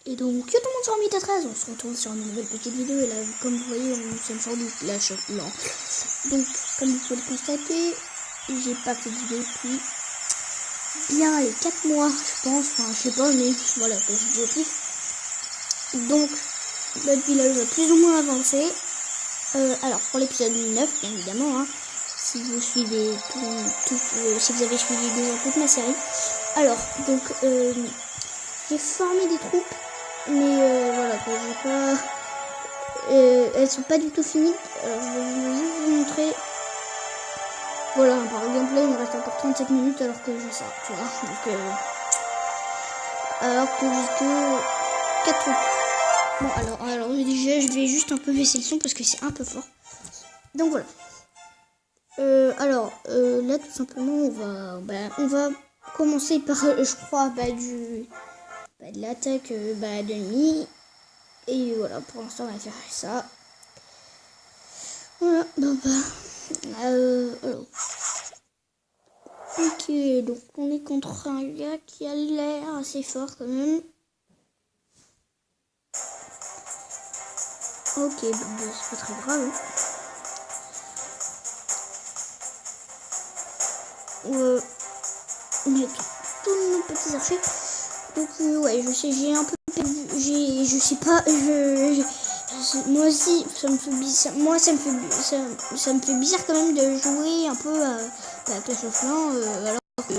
Et donc, tout le monde sur Mythe 13, on se retrouve sur une nouvelle petite vidéo. Et là, comme vous voyez, on sommes sur du Clash of Clans. Donc, comme vous pouvez le constater, j'ai pas fait de vidéo depuis bien les 4 mois, je pense. Enfin, je sais pas, mais voilà, que je dis au plus. Donc, notre village a plus ou moins avancé. Alors, pour l'épisode 9, bien évidemment, hein, si vous suivez si vous avez suivi toute ma série. Alors, donc, j'ai formé des troupes. Mais voilà, quoi, j'ai pas. Elles sont pas du tout finies. Alors je vais juste vous montrer. Voilà, par gameplay, il me reste encore 37 minutes alors que j'ai ça, tu vois. Donc, alors que j'ai que 4 troupes. Bon, alors déjà, je vais juste un peu baisser le son parce que c'est un peu fort. Donc voilà. Là, tout simplement, on va commencer par, je crois, de l'attaque d'ennemis. Et voilà, pour l'instant, on va faire ça. Voilà, alors. Ok, donc on est contre un gars qui a l'air assez fort quand même. Ok, c'est pas très grave. On met tous nos petits archers. Donc ouais, je sais, j'ai un peu perdu, je sais pas, moi aussi, ça me fait bizarre. Moi, ça me fait bizarre quand même de jouer un peu à Clash of Clans alors que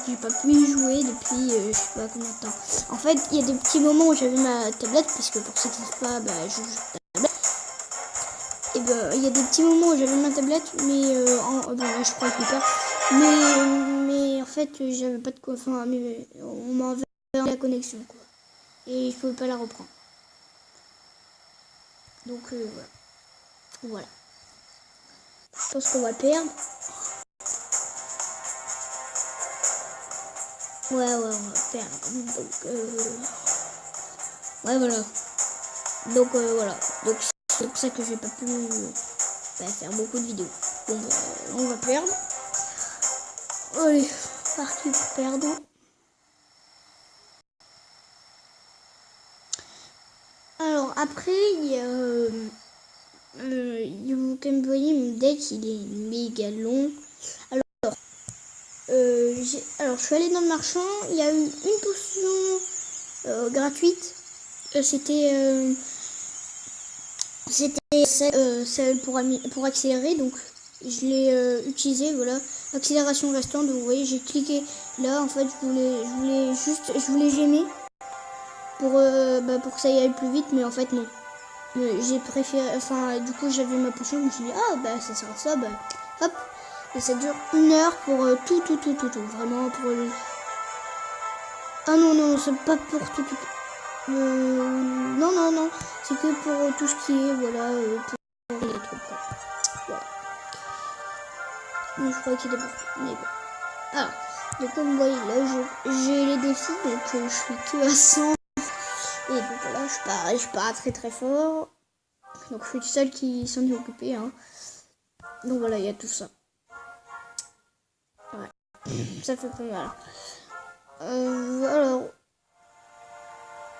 j'ai pas pu y jouer depuis je sais pas combien de temps. En fait, il y a des petits moments où j'avais ma tablette, puisque pour ceux qui ne savent pas, je joue sur tablette. Et il y a des petits moments où j'avais ma tablette, mais là, je crois que pas. Mais en fait, j'avais pas de quoi. Enfin, on m'enlevait la connexion, quoi. Et je pouvais pas la reprendre. Donc voilà. Je pense qu'on va perdre. Ouais, on va perdre. Donc ouais, voilà. Donc voilà. Donc c'est pour ça que j'ai pas pu faire beaucoup de vidéos. Bon, on va perdre. Allez, parti pour perdre. Alors après, il y a comme vous voyez, mon deck il est méga long. Alors je suis allée dans le marchand, il y a eu une potion gratuite. C'était celle pour accélérer, donc je l'ai utilisée, voilà. Accélération restante, vous voyez, j'ai cliqué là, en fait je voulais gêner pour que ça y aille plus vite, mais en fait non. J'ai préféré, du coup j'avais ma potion, je me suis dit ça sert à ça, hop, et ça dure 1 heure pour tout, vraiment pour le... Ah non, c'est pas pour tout. Non, c'est que pour tout ce qui est, voilà, pour les trucs, quoi. Voilà. Mais je crois qu'il est bon, mais bon. Alors, donc comme vous voyez, là, j'ai les défis, donc je suis que à 100. Et donc voilà, je suis pas très très fort. Donc je suis toute seule qui s'en est occupée, hein. Donc voilà, il y a tout ça. Ouais, ça fait pas mal. Alors...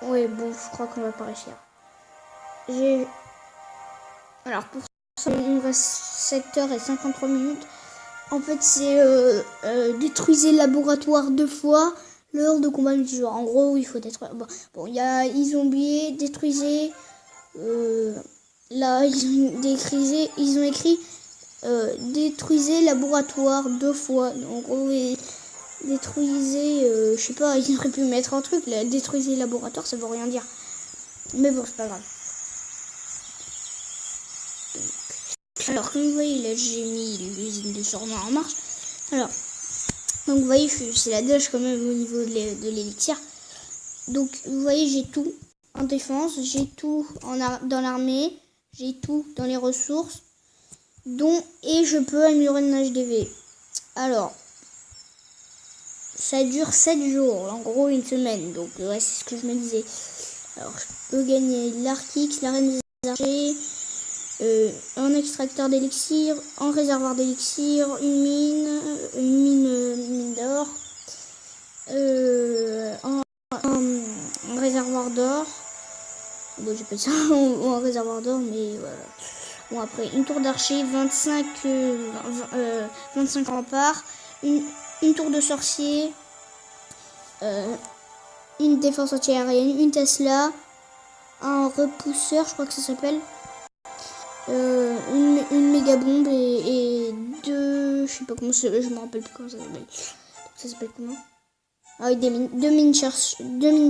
Ouais, bon, je crois qu'on va pas réussir. Alors pour ça, il me reste 7h53. En fait, c'est détruisez le laboratoire 2 fois l'heure de combat multijoueur. En gros, il faut détruire... Bon, il y a ils ont oublié, détruisez... là, ils ont écrit détruisez laboratoire 2 fois. En gros, détruisez, je sais pas, ils auraient pu mettre un truc là, détruisez laboratoire, ça veut rien dire. Mais bon, c'est pas grave. Alors, comme vous voyez, là, j'ai mis l'usine de Sorna en marche. Alors, donc vous voyez, c'est la dodge quand même au niveau de l'élixir. Donc, vous voyez, j'ai tout en défense, j'ai tout dans l'armée, j'ai tout dans les ressources, et je peux améliorer le HDV. Alors, ça dure 7 jours, en gros 1 semaine, donc ouais, c'est ce que je me disais. Alors, je peux gagner l'Arkix, l'arène des archers, un extracteur d'élixir, un réservoir d'élixir, une mine d'or, un Bon, j'ai pas ça en réservoir d'or, mais voilà. Bon, après, une tour d'archer, 25 remparts, une tour de sorcier, une défense anti-aérienne, une Tesla, un repousseur, je crois que ça s'appelle, une méga bombe et deux, je sais pas comment je me rappelle plus comment ça s'appelle. Ça s'appelle comment? Ah oui, deux mines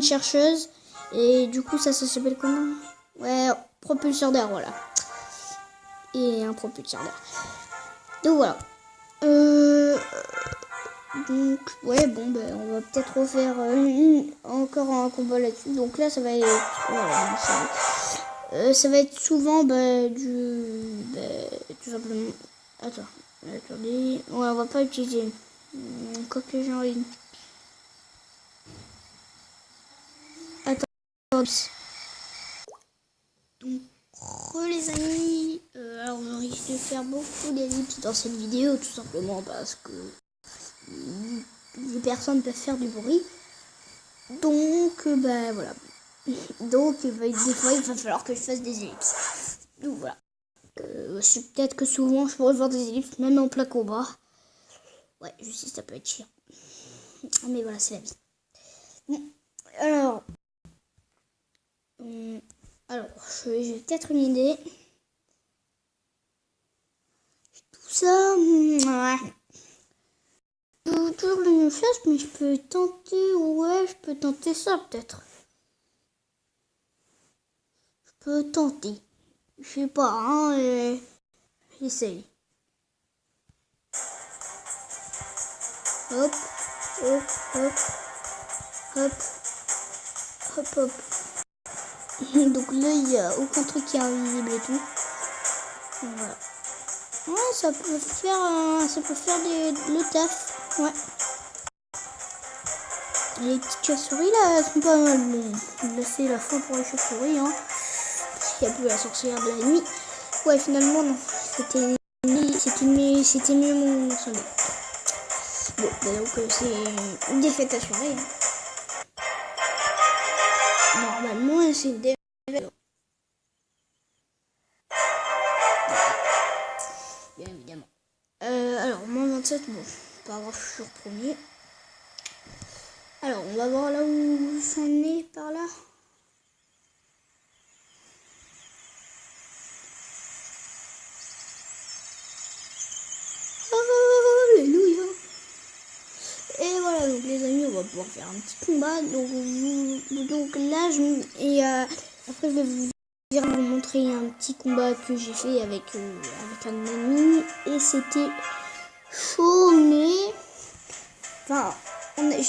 chercheuses, et du coup ça s'appelle comment? Ouais, propulseur d'air, voilà. Et un propulseur d'air. Donc voilà. Donc ouais, bon, ben on va peut-être refaire encore un combat là-dessus. Donc là, ça va être, voilà, ça va être souvent tout simplement. Attendez, ouais, on va pas utiliser. Quoi que j'ai envie. Attends. Donc les amis, alors on risque de faire beaucoup d'ellipses dans cette vidéo, tout simplement parce que les personnes peuvent faire du bruit. Donc voilà. Donc des fois il va falloir que je fasse des ellipses. Donc voilà. C'est peut-être que souvent je pourrais faire des ellipses même en plein combat. Ouais, je sais, ça peut être chiant. Mais voilà, c'est la vie. Bon, alors j'ai peut-être une idée. Tout ça, ouais. Toujours la même chose, mais je peux tenter ça peut-être. Je peux tenter. Je sais pas, hein, j'essaye. Hop, hop, hop, hop, hop, hop. Donc là, il n'y a aucun truc qui est invisible et tout. Voilà. Ouais, ça peut faire le taf. Ouais. Les petites chauves-souris là, elles sont pas mal. Bon, là c'est la fin pour les chauves-souris, hein. Parce qu'il n'y a plus la sorcière de la nuit. Ouais, finalement, non. C'était mieux mon soldat. Bon, donc c'est une défaite assurée. Hein. Normalement, c'est une défaite. Bien évidemment. Alors, moins 27, bon, pas grave, je suis premier. Alors, on va voir là où j'en ai par là. Alléluia. Et voilà, donc les amis, on va pouvoir faire un petit combat. Donc là, après, je vais vous montrer un petit combat que j'ai fait avec un ami. Et c'était chaud, mais... Enfin, j'ai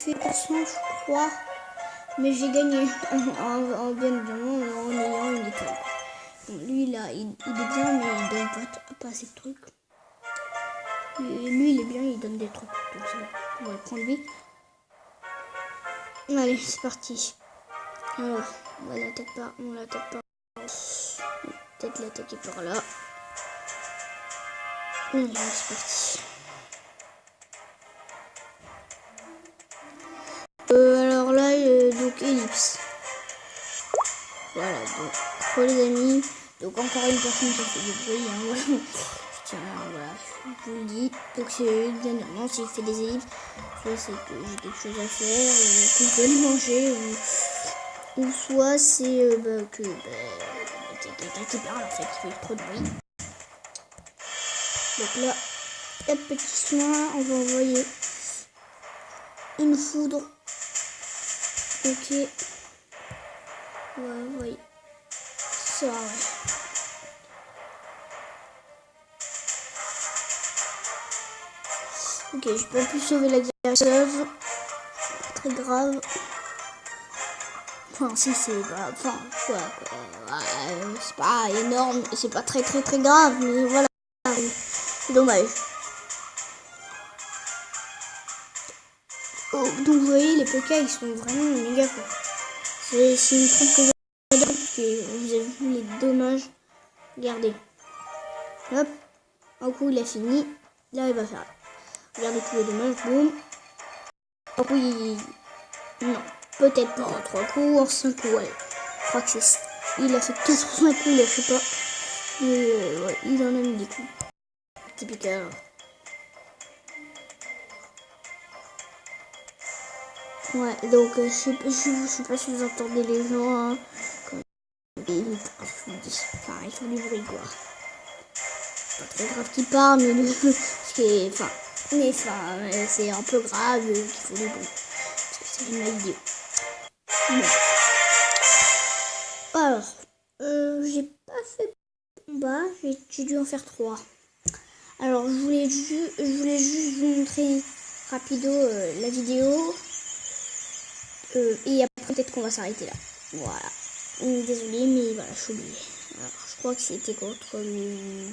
fait personne, je crois. Mais j'ai gagné en bien évidemment en ayant une étoile. Bon, lui là, il est bien, mais il donne pas assez de trucs. Lui il est bien, il donne des trucs. Donc ça, on va le prendre lui. Allez, c'est parti. Alors, on l'attaque pas. Peut-être l'attaquer par là. Allez, c'est parti. Alors là, donc ellipse. Voilà, donc les amis. Donc encore une personne qui fait du bruit. Hein, voilà. Voilà, je vous le dis. Donc c'est dernièrement, s'il fait des ellipses, soit c'est que j'ai quelque chose à faire, que je dois les manger, ou soit c'est que quelqu'un qui parle en fait, qui fait trop de bruit. Donc là, petit soin, on va envoyer une foudre. Ok. On va envoyer ça, ouais. Ok, je peux plus sauver la guerre. Très grave. Enfin, si c'est grave. Enfin, ouais, c'est pas énorme. C'est pas très grave. Mais voilà. C'est dommage. Oh, donc vous voyez, les PK ils sont vraiment méga forts. C'est une trompe que j'adore. Vous avez vu les dommages. Regardez. Hop. Un coup il a fini. Là il va faire. Regardez tous les dommages. Boum. Un coup il... Non. Peut-être pas en 3 coups, en 5 coups, ouais. Je crois que c'est... Il a fait 85 coups, là, je sais pas. Mais ouais, il en a mis des coups. Typique. Ouais, donc je sais pas si vous entendez les gens. Hein, quand ils font du bruit, quoi. Pas très grave qu'ils parlent, mais c'est un peu grave qu'il faut du bruit. Parce que c'est une vidéo. Bon. Alors, j'ai pas fait combat, j'ai dû en faire 3. Alors, je voulais juste vous montrer rapido la vidéo. Et après, peut-être qu'on va s'arrêter là. Voilà. Désolée, mais voilà, je suis oubliée. Alors, je crois que c'était contre le...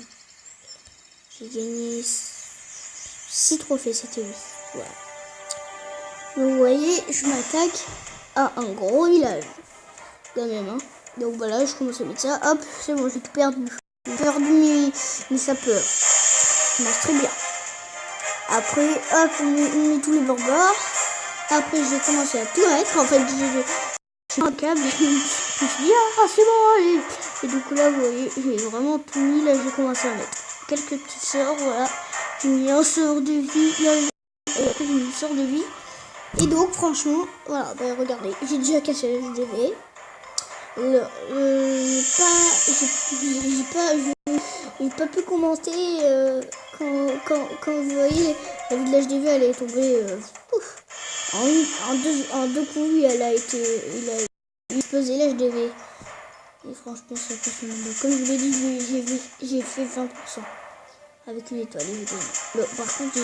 J'ai gagné 6 trophées, c'était lui. Voilà. Donc, vous voyez, je m'attaque à un gros village. Quand même, hein. Donc voilà, je commence à mettre ça. Hop, c'est bon, j'ai tout perdu. J'ai perdu mes sapeurs. Ça marche très bien. Après, hop, on met tous les burgers. Après, j'ai commencé à tout mettre. En fait, j'ai un câble. Je me suis dit, ah, c'est bon, allez. Et donc là, vous voyez, j'ai vraiment tout mis. Là, j'ai commencé à mettre quelques petits sorts. Voilà. J'ai mis un sort de vie. Là, et après, j'ai mis un sort de vie. Et donc, franchement, voilà, bah, regardez, j'ai déjà cassé le HDV. J'ai pas pu commenter quand vous voyez la vie de l'HDV, elle est tombée en deux coups. Il a explosé l'HDV. Et franchement, c'est impressionnant. Comme je vous l'ai dit, j'ai fait 20% avec une étoile. Par contre,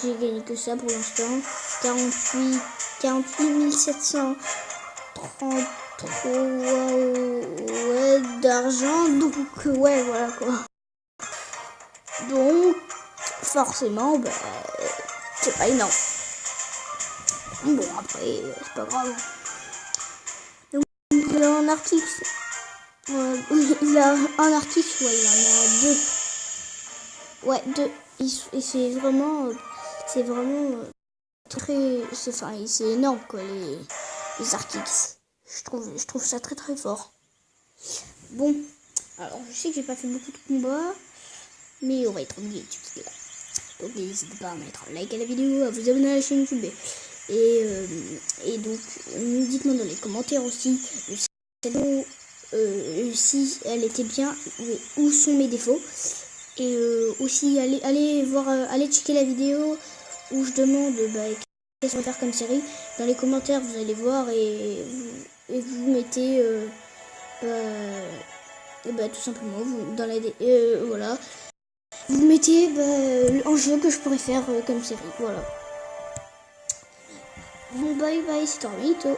j'ai gagné que ça pour l'instant. 48 733 d'argent. Donc ouais, voilà quoi. Donc forcément, c'est pas énorme. Bon, après, c'est pas grave. Donc il a un artiste. Il a un artiste, ouais, il en a 2. Ouais, 2. Et c'est vraiment très... c'est énorme, quoi, les Arctics. Je trouve ça très très fort. Bon, alors je sais que j'ai pas fait beaucoup de combats, mais on va être obligé de quitter là. Donc n'hésitez pas à mettre un like à la vidéo, à vous abonner à la chaîne YouTube. Et donc, dites-moi dans les commentaires aussi si elle était bien, où sont mes défauts. Et aussi, allez checker la vidéo où je demande qu'est-ce qu'on va faire comme série. Dans les commentaires, vous allez voir et vous mettez tout simplement voilà. Vous mettez un jeu que je pourrais faire comme série. Voilà. Bon, bye bye, c'est Tormito.